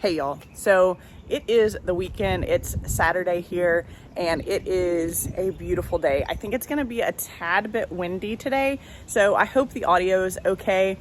Hey y'all, so it is the weekend. It's Saturday here and it is a beautiful day. I think it's gonna be a tad bit windy today, so I hope the audio is okay.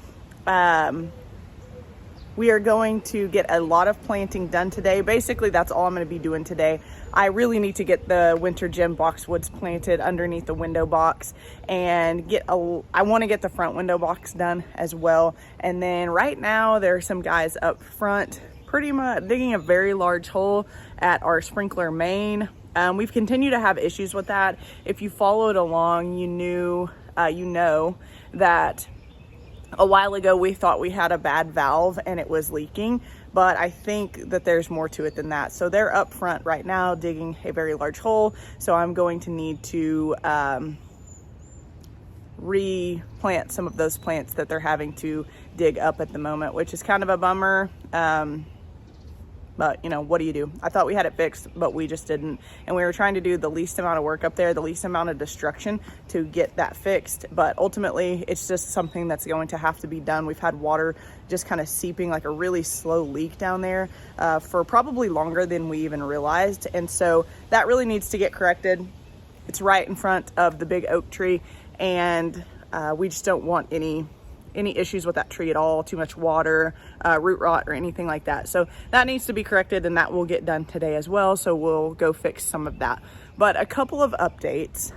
We are going to get a lot of planting done today. Basically, that's all I'm gonna be doing today. I really need to get the winter gem boxwoods planted underneath the window box and I wanna get the front window box done as well. And then right now, there are some guys up front pretty much digging a very large hole at our sprinkler main. We've continued to have issues with that. If you followed along, you know that a while ago we thought we had a bad valve and it was leaking, but I think that there's more to it than that. So they're up front right now digging a very large hole. So I'm going to need to replant some of those plants that they're having to dig up at the moment, which is kind of a bummer. But you know, what do you do? I thought we had it fixed, but we just didn't. And we were trying to do the least amount of work up there, the least amount of destruction to get that fixed. But ultimately, it's just something that's going to have to be done. We've had water just kind of seeping like a really slow leak down there for probably longer than we even realized. And so that really needs to get corrected. It's right in front of the big oak tree. And we just don't want any issues with that tree at all, too much water, root rot or anything like that. So that needs to be corrected and that will get done today as well. So we'll go fix some of that. But a couple of updates.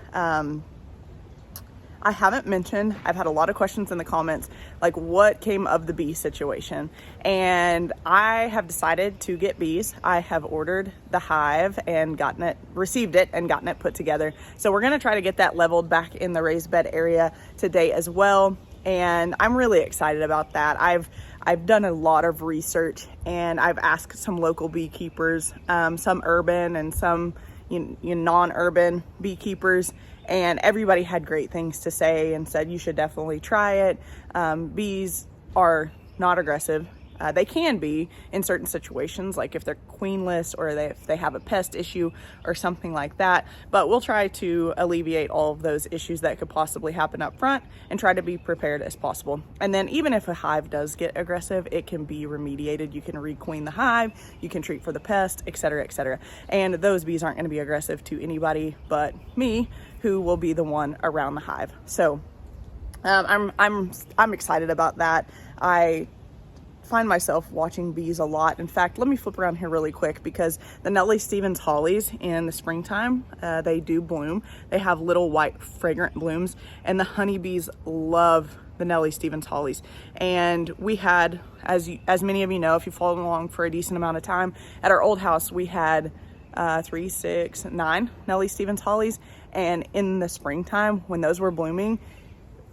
I haven't mentioned, I've had a lot of questions in the comments, like what came of the bee situation. And I have decided to get bees. I have ordered the hive and received it and gotten it put together. So we're gonna try to get that leveled back in the raised bed area today as well. And I'm really excited about that. I've done a lot of research and I've asked some local beekeepers, some urban and some non-urban beekeepers, and everybody had great things to say and said you should definitely try it. Bees are not aggressive. They can be in certain situations, like if they're queenless or if they have a pest issue or something like that. But we'll try to alleviate all of those issues that could possibly happen up front and try to be prepared as possible. And then even if a hive does get aggressive, it can be remediated. You can requeen the hive, you can treat for the pest, etc., etc. And those bees aren't going to be aggressive to anybody but me, who will be the one around the hive. So I'm excited about that. I find myself watching bees a lot. In fact, let me flip around here really quick because the Nellie Stevens hollies in the springtime, they do bloom. They have little white fragrant blooms and the honeybees love the Nellie Stevens hollies. And we had, as many of you know, if you followed along for a decent amount of time, at our old house, we had 3, 6, 9 Nellie Stevens hollies. And in the springtime, when those were blooming,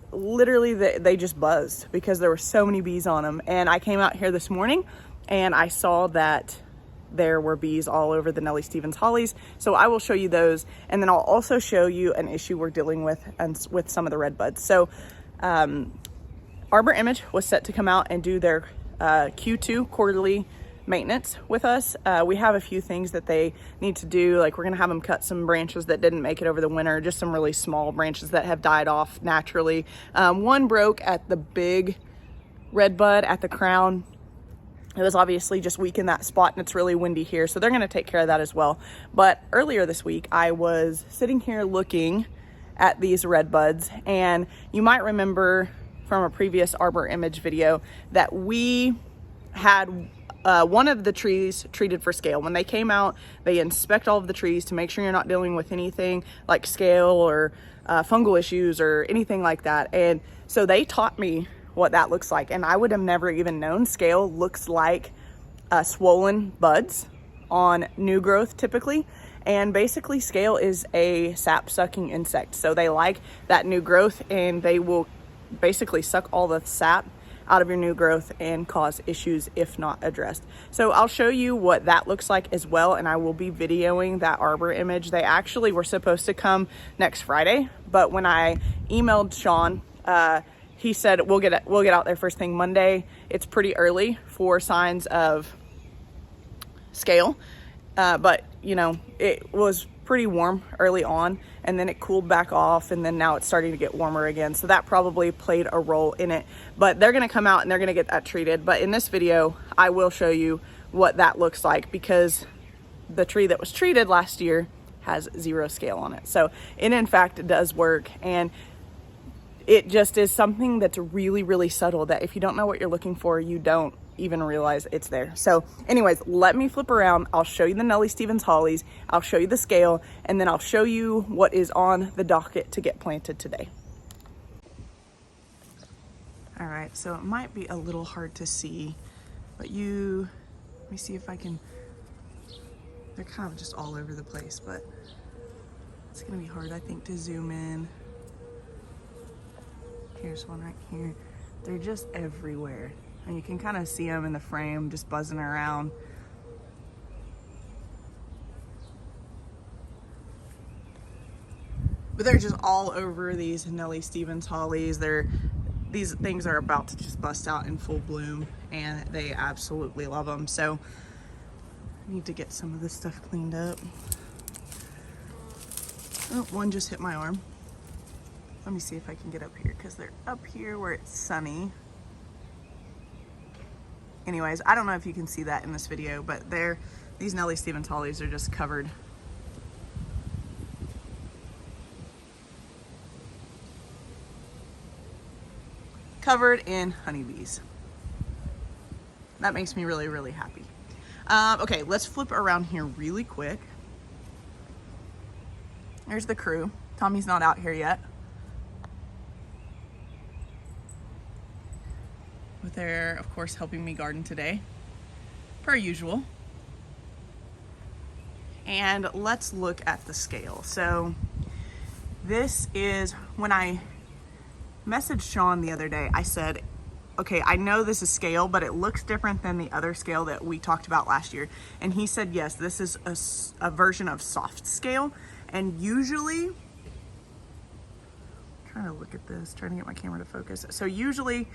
literally they just buzzed because there were so many bees on them. And I came out here this morning and I saw that there were bees all over the Nellie Stevens hollies. So I will show you those, and then I'll also show you an issue we're dealing with and with some of the red buds. So Arbor Image was set to come out and do their Q2 quarterly maintenance with us. We have a few things that they need to do, like we're gonna have them cut some branches that didn't make it over the winter, just some really small branches that have died off naturally. One broke at the big red bud at the crown. It was obviously just weak in that spot and it's really windy here, so they're gonna take care of that as well. But earlier this week, I was sitting here looking at these red buds, and you might remember from a previous Arbor Image video that we had one of the trees treated for scale. When they came out, they inspect all of the trees to make sure you're not dealing with anything like scale or fungal issues or anything like that. And so they taught me what that looks like. And I would have never even known scale looks like swollen buds on new growth typically. And basically scale is a sap sucking insect. So they like that new growth and they will basically suck all the sap out of your new growth and cause issues if not addressed. So I'll show you what that looks like as well, and I will be videoing that Arbor Image. They actually were supposed to come next Friday, but when I emailed Sean, he said we'll get out there first thing Monday. It's pretty early for signs of scale, but you know, it was pretty warm early on and then it cooled back off, and then now it's starting to get warmer again. So that probably played a role in it, but they're going to come out and they're going to get that treated. But in this video, I will show you what that looks like, because the tree that was treated last year has 0 scale on it. So it in fact does work, and it just is something that's really, really subtle that if you don't know what you're looking for, you don't even realize it's there. So anyways, let me flip around. I'll show you the Nellie Stevens hollies. I'll show you the scale, and then I'll show you what is on the docket to get planted today. All right, so it might be a little hard to see, but let me see if I can, they're kind of just all over the place, but it's gonna be hard, I think, to zoom in. Here's one right here. They're just everywhere. And you can kind of see them in the frame just buzzing around. But they're just all over these Nellie Stevens hollies. These things are about to just bust out in full bloom, and they absolutely love them. So I need to get some of this stuff cleaned up. Oh, one just hit my arm. Let me see if I can get up here, because they're up here where it's sunny. Anyways, I don't know if you can see that in this video, but these Nellie Stevens hollies are just covered. Covered in honeybees. That makes me really, really happy. Okay, let's flip around here really quick. There's the crew. Tommy's not out here yet. But they're, of course, helping me garden today, per usual. And let's look at the scale. So this is, when I messaged Sean the other day, I said, okay, I know this is scale, but it looks different than the other scale that we talked about last year. And he said, yes, this is a version of soft scale. And usually, trying to look at this, trying to get my camera to focus. So usually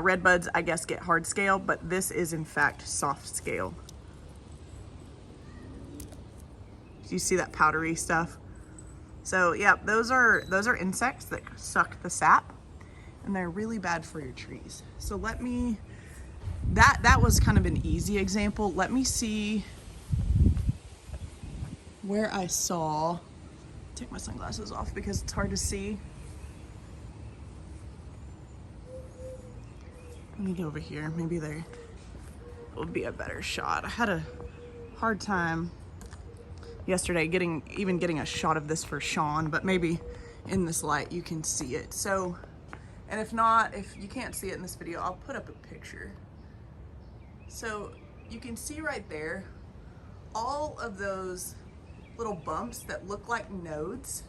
red buds, I guess, get hard scale, but this is in fact soft scale. Do you see that powdery stuff? So yeah, those are insects that suck the sap, and they're really bad for your trees. So let me, that was kind of an easy example. Let me see where I saw, take my sunglasses off because it's hard to see. Let me go over here. Maybe there will be a better shot. I had a hard time yesterday getting a shot of this for Sean, but maybe in this light you can see it. So, and if not, if you can't see it in this video, I'll put up a picture. So you can see right there, all of those little bumps that look like nodes.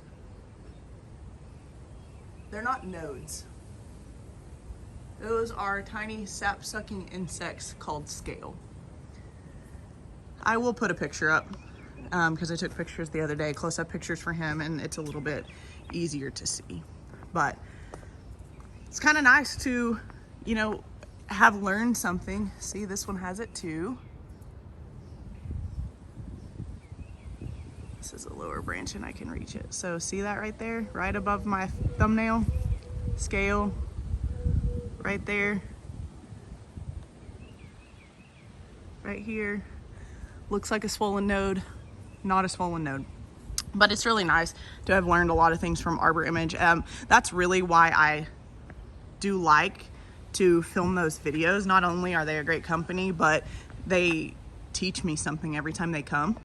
They're not nodes. Those are tiny sap-sucking insects called scale. I will put a picture up because I took pictures the other day, close-up pictures for him, and it's a little bit easier to see. But it's kind of nice to, you know, have learned something. See, this one has it too. This is a lower branch and I can reach it. So see that right there, right above my thumbnail? Scale. Right there, right here, looks like a swollen node, not a swollen node. But it's really nice to have learned a lot of things from Arbor Image. That's really why I do like to film those videos. Not only are they a great company, but they teach me something every time they come.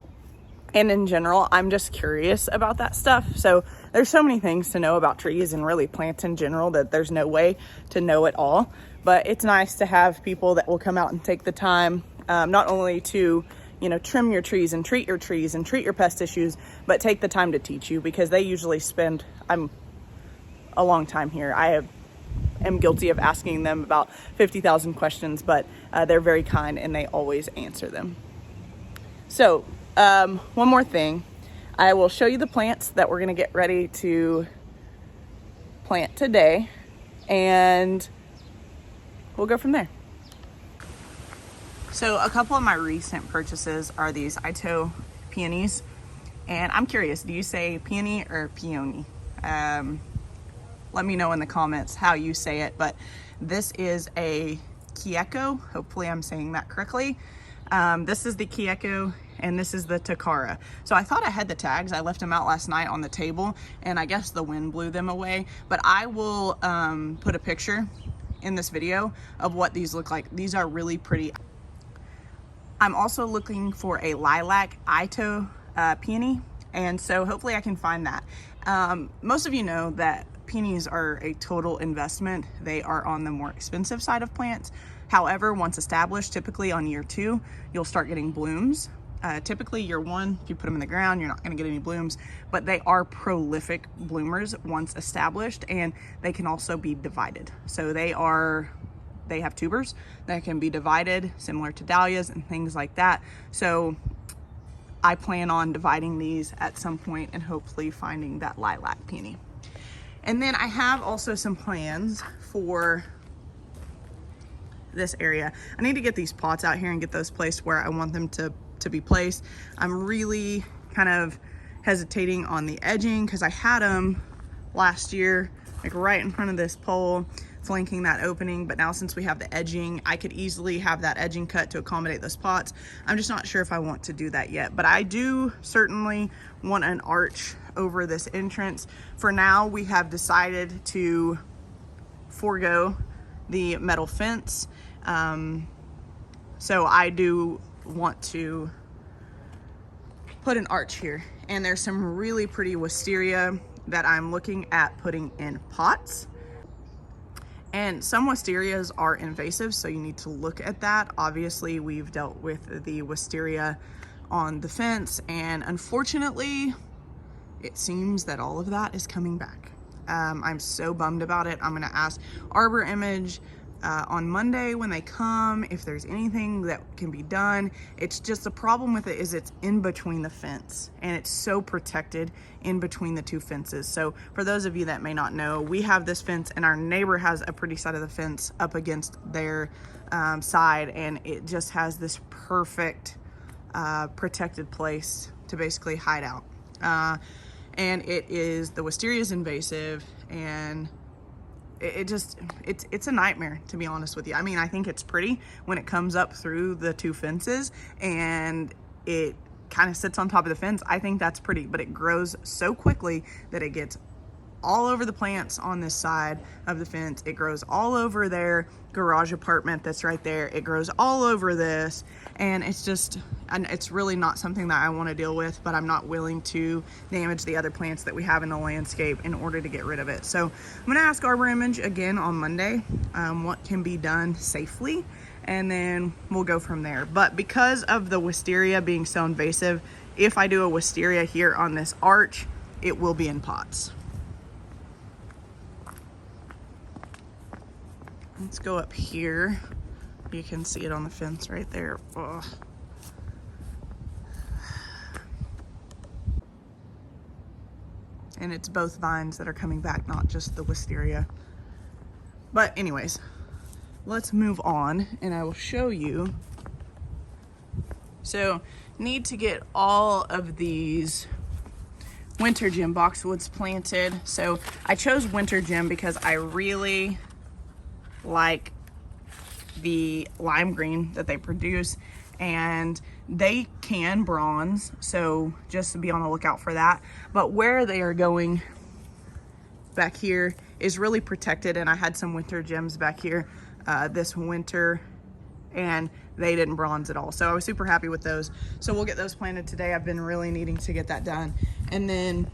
And in general, I'm just curious about that stuff. So there's so many things to know about trees and really plants in general that there's no way to know it all. But it's nice to have people that will come out and take the time, not only to, you know, trim your trees and treat your pest issues, but take the time to teach you, because they usually spend a long time here. I am guilty of asking them about 50,000 questions, but they're very kind and they always answer them. So one more thing, I will show you the plants that we're going to get ready to plant today, and we'll go from there. So a couple of my recent purchases are these Ito peonies, and I'm curious, do you say peony or peony? Let me know in the comments how you say it, but this is a Kieko, hopefully I'm saying that correctly. This is the Kieko, and this is the Takara. So I thought I had the tags. I left them out last night on the table, and I guess the wind blew them away. But I will put a picture in this video of what these look like. These are really pretty. I'm also looking for a lilac Ito peony, and so hopefully I can find that. Most of you know that peonies are a total investment. They are on the more expensive side of plants. However, once established, typically on year 2, you'll start getting blooms. Typically year 1, if you put them in the ground, you're not going to get any blooms, but they are prolific bloomers once established, and they can also be divided. So they have tubers that can be divided, similar to dahlias and things like that. So I plan on dividing these at some point and hopefully finding that lilac peony. And then I have also some plans for this area. I need to get these pots out here and get those placed where I want them to be placed. I'm really kind of hesitating on the edging because I had them last year, like right in front of this pole, flanking that opening. But now since we have the edging, I could easily have that edging cut to accommodate those pots. I'm just not sure if I want to do that yet, but I do certainly want an arch over this entrance. For now, we have decided to forego the metal fence. So I do want to put an arch here, and there's some really pretty wisteria that I'm looking at putting in pots. And some wisterias are invasive, so you need to look at that. Obviously, we've dealt with the wisteria on the fence, and unfortunately, it seems that all of that is coming back. I'm so bummed about it. I'm gonna ask Arbor Image on Monday when they come if there's anything that can be done. It's just the problem with it is it's in between the fence, and it's so protected in between the two fences. So for those of you that may not know, we have this fence and our neighbor has a pretty side of the fence up against their side, and it just has this perfect protected place to basically hide out. And the wisteria is invasive, and it's a nightmare, to be honest with you. I mean, I think it's pretty when it comes up through the two fences and it kind of sits on top of the fence. I think that's pretty, but it grows so quickly that it gets all over the plants on this side of the fence. It grows all over their garage apartment that's right there. It grows all over this, and it's really not something that I want to deal with, but I'm not willing to damage the other plants that we have in the landscape in order to get rid of it. So I'm going to ask Arbor Image again on Monday what can be done safely, and then we'll go from there. But because of the wisteria being so invasive, if I do a wisteria here on this arch, it will be in pots. Let's go up here. You can see it on the fence right there. Ugh. And it's both vines that are coming back, not just the wisteria. But anyways, let's move on and I will show you. So need to get all of these winter gem boxwoods planted. So I chose winter gem because I really like the lime green that they produce, and they can bronze, so just be on the lookout for that. But where they are going back here is really protected, and I had some winter gems back here this winter and they didn't bronze at all, so I was super happy with those. So we'll get those planted today. I've been really needing to get that done. And then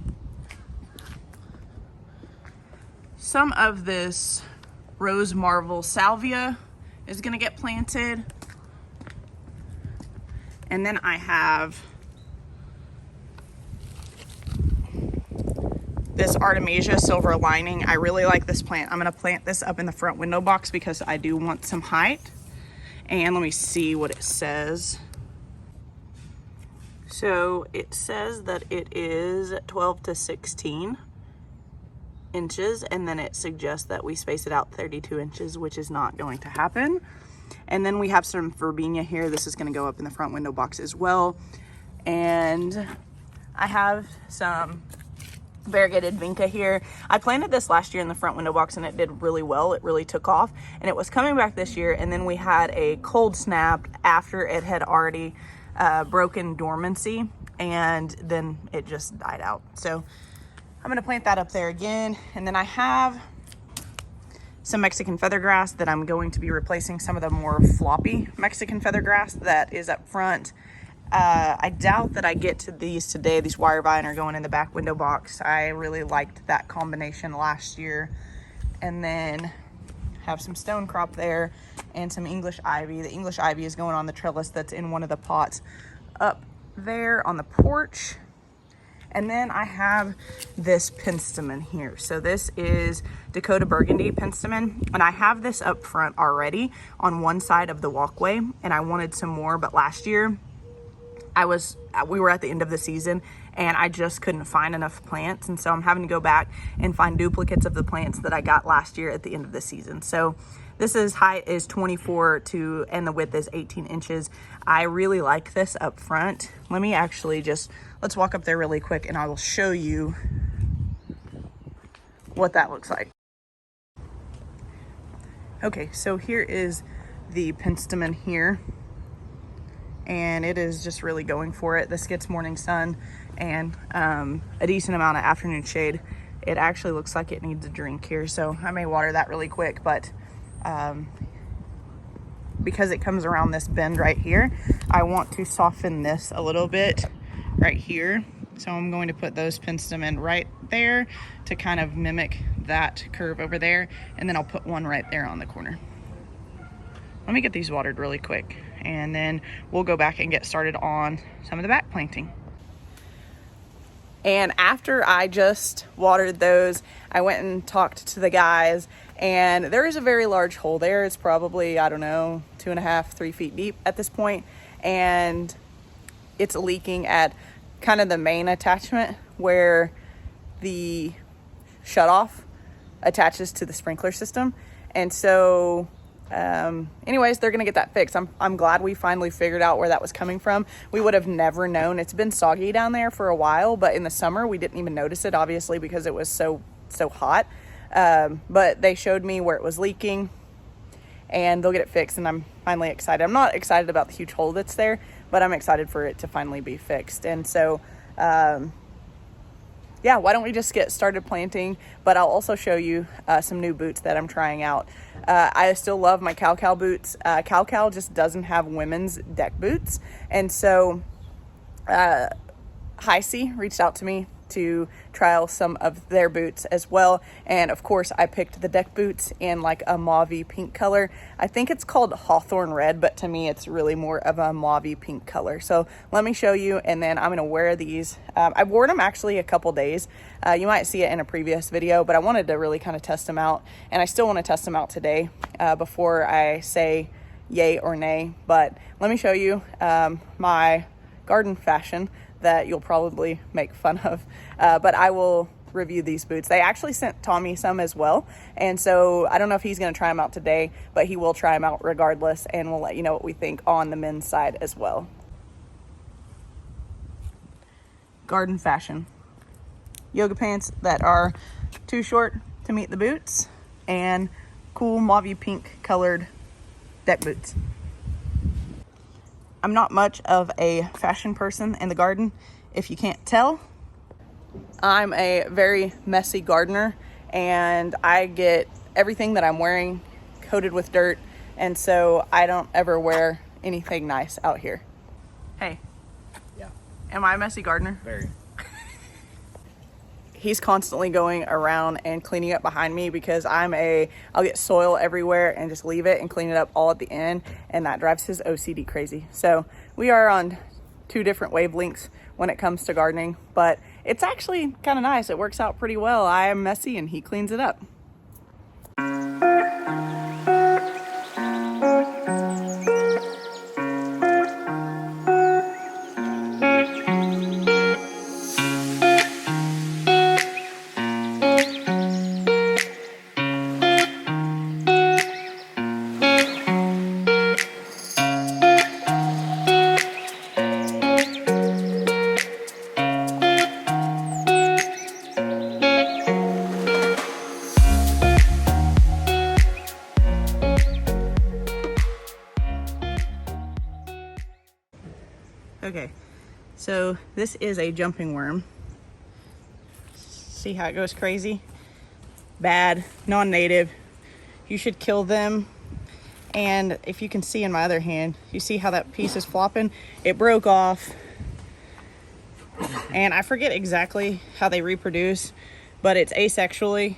some of this Rose Marvel Salvia is gonna get planted. And then I have this Artemisia Silver Lining. I really like this plant. I'm gonna plant this up in the front window box because I do want some height. And let me see what it says. So it says that it is 12 to 16 inches, and then it suggests that we space it out 32 inches, which is not going to happen. And then we have some verbena here. This is gonna go up in the front window box as well. And I have some variegated vinca here. I planted this last year in the front window box and it did really well. It really took off and it was coming back this year, and then we had a cold snap after it had already broken dormancy, and then it just died out. So I'm gonna plant that up there again. And then I have some Mexican feathergrass that I'm going to be replacing some of the more floppy Mexican feathergrass that is up front. I doubt that I get to these today. These wire vine are going in the back window box. I really liked that combination last year. And then have some stone crop there and some English ivy. The English ivy is going on the trellis that's in one of the pots up there on the porch. And then I have this penstemon here. So this is Dakota Burgundy penstemon, and I have this up front already on one side of the walkway, and I wanted some more, but last year we were at the end of the season and I just couldn't find enough plants, and so I'm having to go back and find duplicates of the plants that I got last year at the end of the season. So this is height is 24 and the width is 18 inches. I really like this up front. Let me actually let's walk up there really quick and I will show you what that looks like. Okay, so here is the penstemon here, and it is just really going for it. This gets morning sun and a decent amount of afternoon shade. It actually looks like it needs a drink here, so I may water that really quick, but because it comes around this bend right here, I want to soften this a little bit right here. So I'm going to put those penstemon right there to kind of mimic that curve over there, and then I'll put one right there on the corner. Let me get these watered really quick, and then we'll go back and get started on some of the back planting. And after I just watered those, I went and talked to the guys, and there is a very large hole there. It's probably, I don't know, 2.5, 3 feet deep at this point, and it's leaking at kind of the main attachment where the shutoff attaches to the sprinkler system. And so anyways, they're gonna get that fixed. I'm glad we finally figured out where that was coming from. We would have never known. It's been soggy down there for a while, but in the summer we didn't even notice it, obviously, because it was so hot. But they showed me where it was leaking, and they'll get it fixed, and I'm finally excited. I'm not excited about the huge hole that's there, but I'm excited for it to finally be fixed. And so yeah, why don't we just get started planting? But I'll also show you some new boots that I'm trying out. I still love my Cow boots. Cow just doesn't have women's deck boots. And so HISEA reached out to me to trial some of their boots as well. And of course I picked the deck boots in like a mauvey pink color. I think it's called Hawthorne Red, but to me it's really more of a mauvey pink color. So let me show you, and then I'm gonna wear these. I've worn them actually a couple days. You might see it in a previous video, but I wanted to really kind of test them out, and I still want to test them out today before I say yay or nay. But let me show you my garden fashion that you'll probably make fun of, but I will review these boots. They actually sent Tommy some as well, and so I don't know if he's going to try them out today, but he will try them out regardless, and we'll let you know what we think on the men's side as well. Garden fashion. Yoga pants that are too short to meet the boots, and cool mauvey pink colored deck boots. I'm not much of a fashion person in the garden, if you can't tell. I'm a very messy gardener, and I get everything that I'm wearing coated with dirt, and so I don't ever wear anything nice out here. Hey. Yeah. Am I a messy gardener? Very. He's constantly going around and cleaning up behind me because I'll get soil everywhere and just leave it and clean it up all at the end, and that drives his OCD crazy. So we are on 2 different wavelengths when it comes to gardening, but it's actually kind of nice. It works out pretty well. I am messy and he cleans it up. Okay, so this is a jumping worm. See how it goes crazy? Bad, non-native. You should kill them. And if you can see in my other hand, you see how that piece is flopping? It broke off. And I forget exactly how they reproduce, but it's asexually.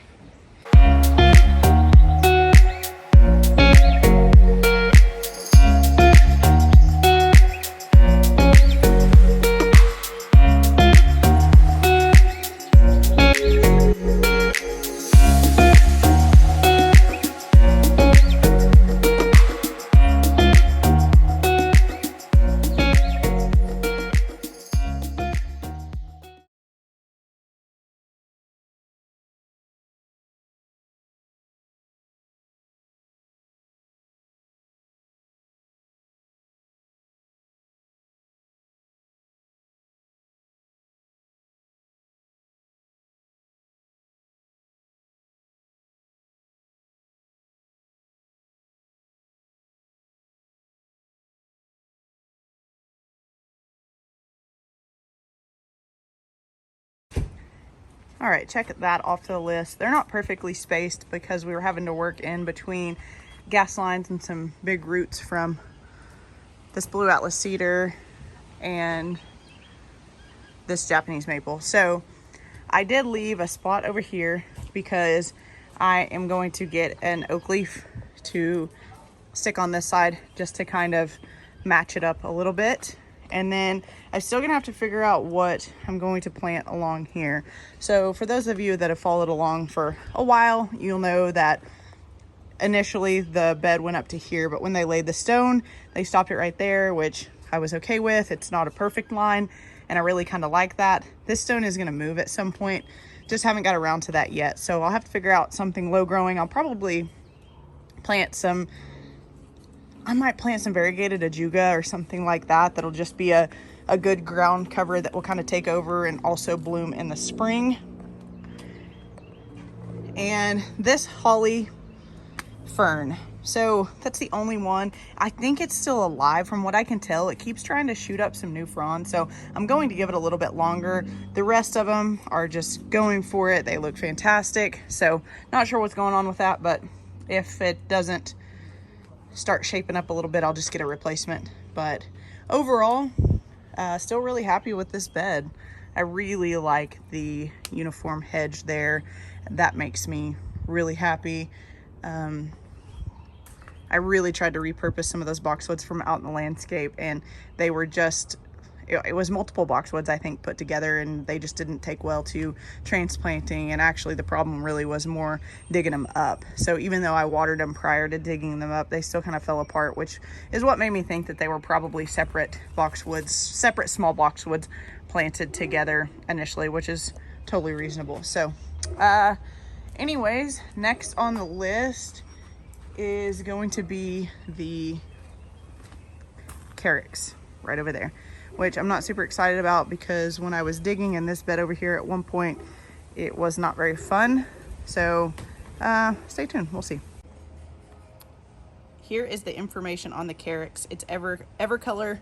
All right, check that off the list. They're not perfectly spaced because we were having to work in between gas lines and some big roots from this blue Atlas cedar and this Japanese maple. So I did leave a spot over here because I am going to get an oak leaf to stick on this side just to kind of match it up a little bit. And then I'm still gonna have to figure out what I'm going to plant along here. So for those of you that have followed along for a while, you'll know that initially the bed went up to here, but when they laid the stone, they stopped it right there, which I was okay with. It's not a perfect line, and I really kind of like that. This stone is gonna move at some point, just haven't got around to that yet. So I'll have to figure out something low growing. I'll probably plant some, I might plant some variegated ajuga or something like that. That'll just be a good ground cover that will kind of take over and also bloom in the spring. And this holly fern, so that's the only one. I think it's still alive from what I can tell. It keeps trying to shoot up some new fronds, so I'm going to give it a little bit longer. The rest of them are just going for it. They look fantastic, so not sure what's going on with that, but if it doesn't start shaping up a little bit, I'll just get a replacement. But overall, still really happy with this bed. I really like the uniform hedge there. That makes me really happy. I really tried to repurpose some of those boxwoods from out in the landscape, and they were just, it was multiple boxwoods I think put together, and they just didn't take well to transplanting. And actually the problem really was more digging them up. So even though I watered them prior to digging them up, they still kind of fell apart, which is what made me think that they were probably separate boxwoods, separate small boxwoods planted together initially, which is totally reasonable. So anyways, next on the list is going to be the Carricks right over there, which I'm not super excited about because when I was digging in this bed over here at one point, it was not very fun. So stay tuned, we'll see. Here is the information on the Carricks. It's Evercolor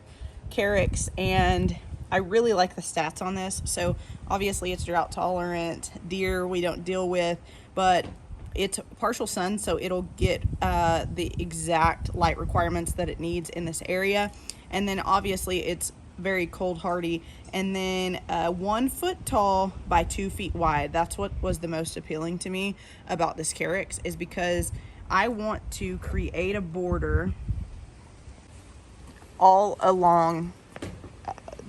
Carricks, and I really like the stats on this. So obviously it's drought tolerant, deer we don't deal with, but it's partial sun, so it'll get the exact light requirements that it needs in this area. And then obviously it's very cold hardy, and then 1 foot tall by 2 feet wide. That's what was the most appealing to me about this Carricks, is because I want to create a border all along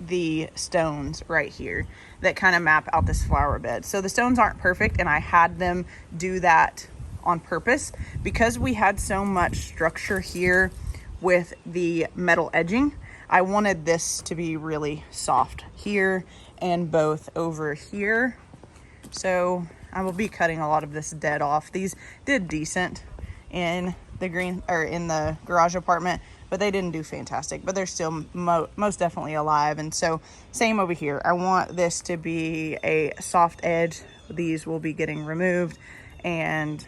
the stones right here that kind of map out this flower bed. So the stones aren't perfect, and I had them do that on purpose because we had so much structure here with the metal edging. I wanted this to be really soft here and both over here. So I will be cutting a lot of this dead off. These did decent in the green or in the garage apartment, but they didn't do fantastic, but they're still most definitely alive. And so same over here. I want this to be a soft edge. These will be getting removed, and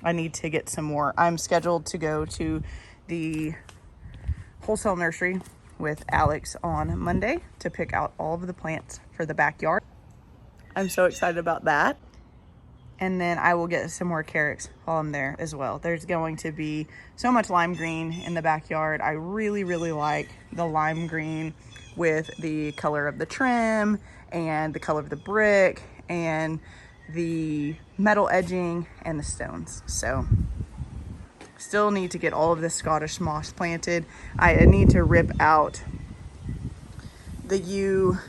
I need to get some more. I'm scheduled to go to the wholesale nursery with Alex on Monday to pick out all of the plants for the backyard. I'm so excited about that. And then I will get some more Carricks while I'm there as well. There's going to be so much lime green in the backyard. I really, really like the lime green with the color of the trim and the color of the brick and the metal edging and the stones. So still need to get all of this Scottish moss planted. I need to rip out the yew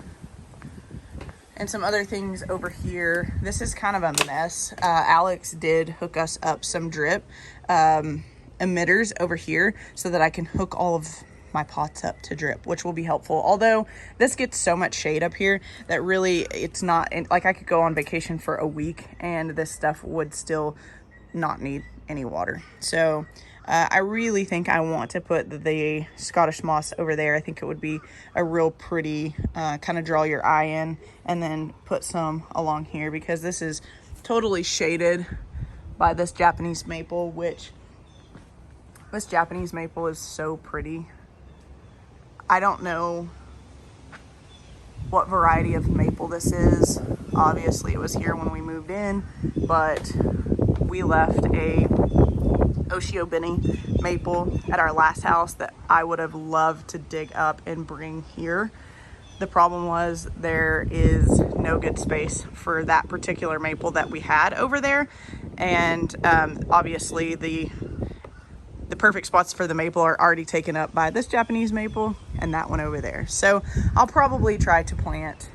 and some other things over here. This is kind of a mess. Alex did hook us up some drip emitters over here so that I can hook all of my pots up to drip, which will be helpful. Although this gets so much shade up here that really it's not, like I could go on vacation for a week and this stuff would still not need any water. So I really think I want to put the Scottish moss over there. I think it would be a real pretty kind of draw your eye in, and then put some along here because this is totally shaded by this Japanese maple, which this Japanese maple is so pretty. I don't know what variety of maple this is. Obviously it was here when we moved in, but we left a Oshio maple at our last house that I would have loved to dig up and bring here. The problem was there is no good space for that particular maple that we had over there, and obviously the perfect spots for the maple are already taken up by this Japanese maple and that one over there. So I'll probably try to plant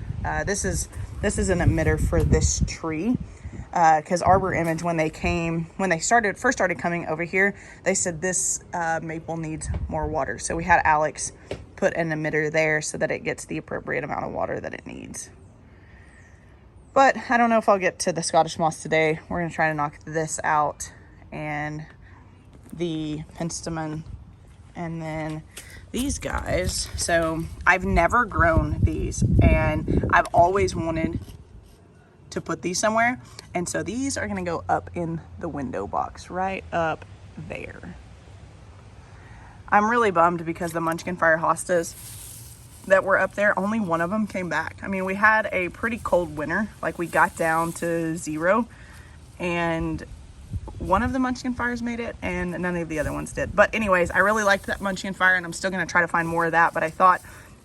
this is an emitter for this tree. Because Arbor Image, when they first started coming over here, they said this maple needs more water. So we had Alex put an emitter there so that it gets the appropriate amount of water that it needs. But I don't know if I'll get to the Scottish moss today. We're going to try to knock this out and the penstemon and then these guys. So I've never grown these and I've always wanted to put these somewhere, and so these are going to go up in the window box right up there. I'm really bummed because the Munchkin Fire hostas that were up there, only one of them came back. I mean, we had a pretty cold winter, like we got down to 0 and one of the Munchkin Fires made it and none of the other ones did. But anyways, I really liked that Munchkin Fire and I'm still going to try to find more of that, but I thought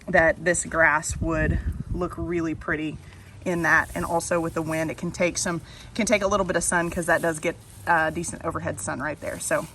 that this grass would look really pretty in that, and also with the wind it can take a little bit of sun because that does get decent overhead sun right there. So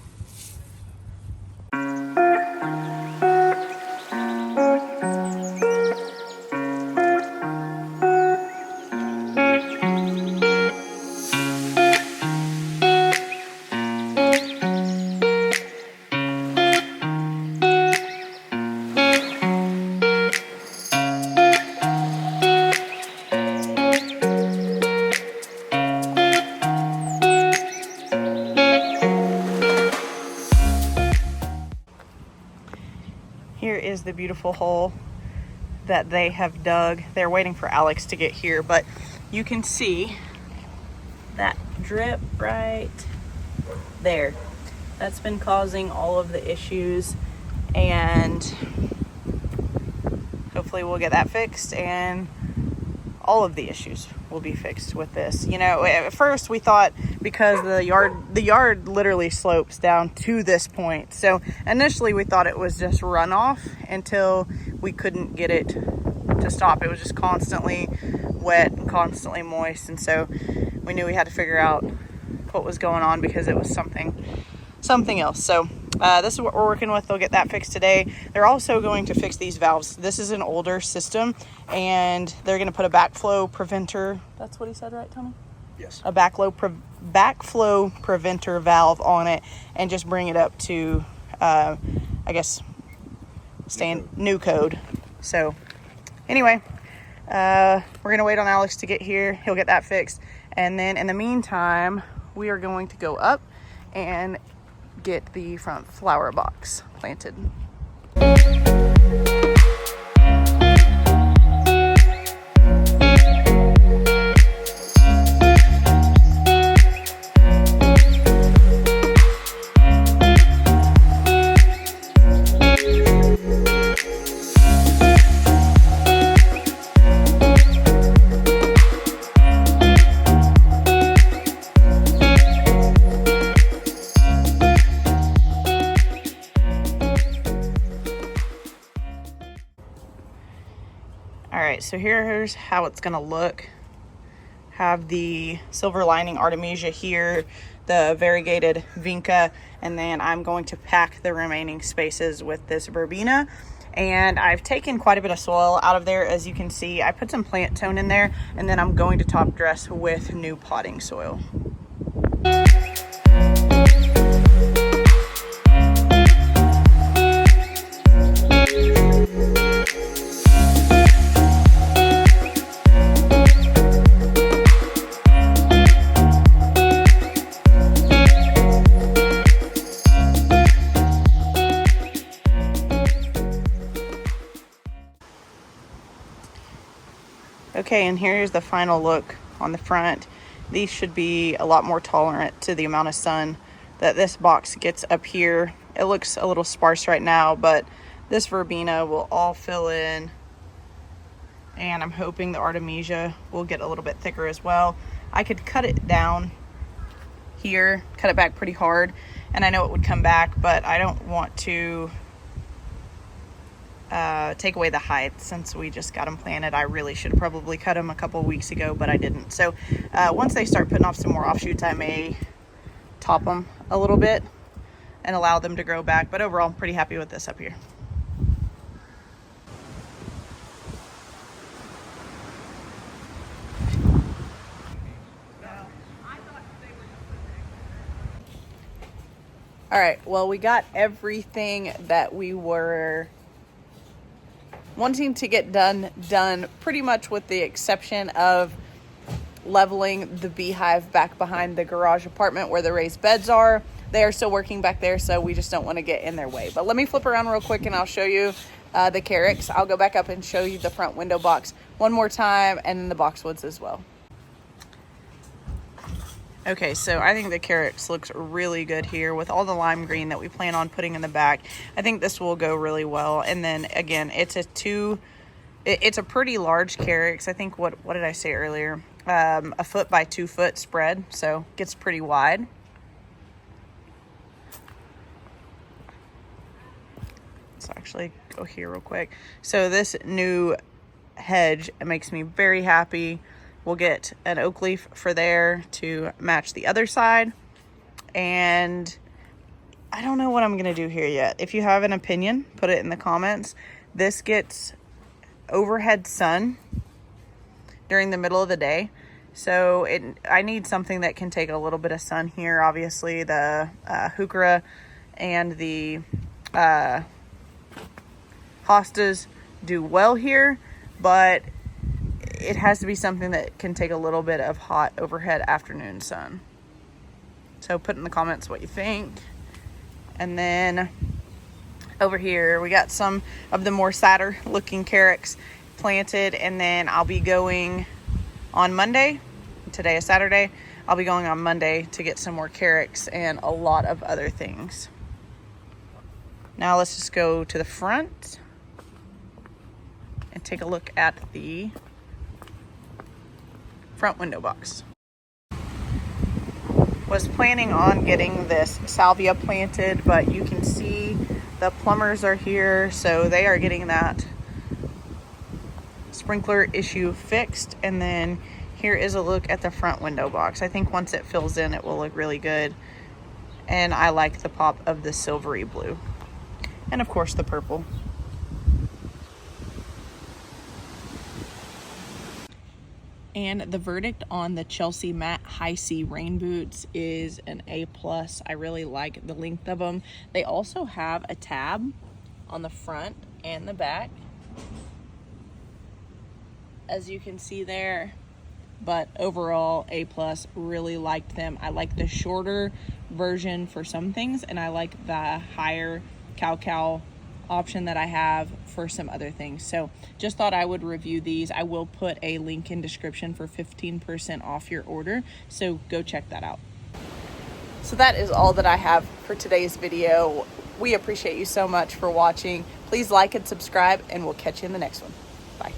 here is the beautiful hole that they have dug. They're waiting for Alex to get here, but you can see that drip right there. That's been causing all of the issues, and hopefully we'll get that fixed and all of the issues will be fixed with this. You know, at first we thought, because the yard literally slopes down to this point, so initially we thought it was just runoff until we couldn't get it to stop. It was just constantly wet and constantly moist, and so we knew we had to figure out what was going on because it was something else. So this is what we're working with. They'll get that fixed today. They're also going to fix these valves. This is an older system, and they're going to put a backflow preventer. That's what he said, right, Tony? Yes. A backflow preventer valve on it, and just bring it up to, I guess, new code. So anyway, we're going to wait on Alex to get here. He'll get that fixed. And then in the meantime, we are going to go up and get the front flower box planted. All right, so here's how it's gonna look. Have the silver lining Artemisia here, the variegated vinca, and then I'm going to pack the remaining spaces with this verbena. And I've taken quite a bit of soil out of there. As you can see, I put some plant tone in there, and then I'm going to top dress with new potting soil. Okay, and here's the final look on the front. These should be a lot more tolerant to the amount of sun that this box gets up here. It looks a little sparse right now, but this verbena will all fill in, and I'm hoping the Artemisia will get a little bit thicker as well. I could cut it down here, cut it back pretty hard, and I know it would come back, but I don't want to take away the height since we just got them planted. I really should have probably cut them a couple weeks ago, but I didn't. So once they start putting off some more offshoots, I may top them a little bit and allow them to grow back. But overall, I'm pretty happy with this up here. All right, well, we got everything that we were wanting to get done pretty much, with the exception of leveling the beehive back behind the garage apartment where the raised beds are. They are still working back there, so we just don't want to get in their way. But let me flip around real quick and I'll show you the Carricks. I'll go back up and show you the front window box one more time, and then the boxwoods as well. Okay, so I think the Carricks looks really good here with all the lime green that we plan on putting in the back. I think this will go really well. And then again, it's a pretty large Carricks. I think, what did I say earlier? A 1 by 2 foot spread, so it gets pretty wide. Let's actually go here real quick. So this new hedge, it makes me very happy. We'll get an oak leaf for there to match the other side. And I don't know what I'm going to do here yet. If you have an opinion, put it in the comments. This gets overhead sun during the middle of the day. So I need something that can take a little bit of sun here. Obviously, the heuchera and the hostas do well here, but it has to be something that can take a little bit of hot overhead afternoon sun. So put in the comments what you think. And then over here, we got some of the more sadder looking Carricks planted. And then I'll be going on Monday. Today is Saturday. I'll be going on Monday to get some more Carricks and a lot of other things. Now let's just go to the front and take a look at the front window box. Was planning on getting this salvia planted, but you can see the plumbers are here, so they are getting that sprinkler issue fixed. And then here is a look at the front window box. I think once it fills in, it will look really good. And I like the pop of the silvery blue. And of course the purple. And the verdict on the Chelsea Matte HISEA rain boots is an A+. I really like the length of them. They also have a tab on the front and the back, as you can see there. But overall, A+, really liked them. I like the shorter version for some things, and I like the higher cow option that I have for some other things. So just thought I would review these. I will put a link in description for 15% off your order, so go check that out. So that is all that I have for today's video. We appreciate you so much for watching. Please like and subscribe, and we'll catch you in the next one. Bye.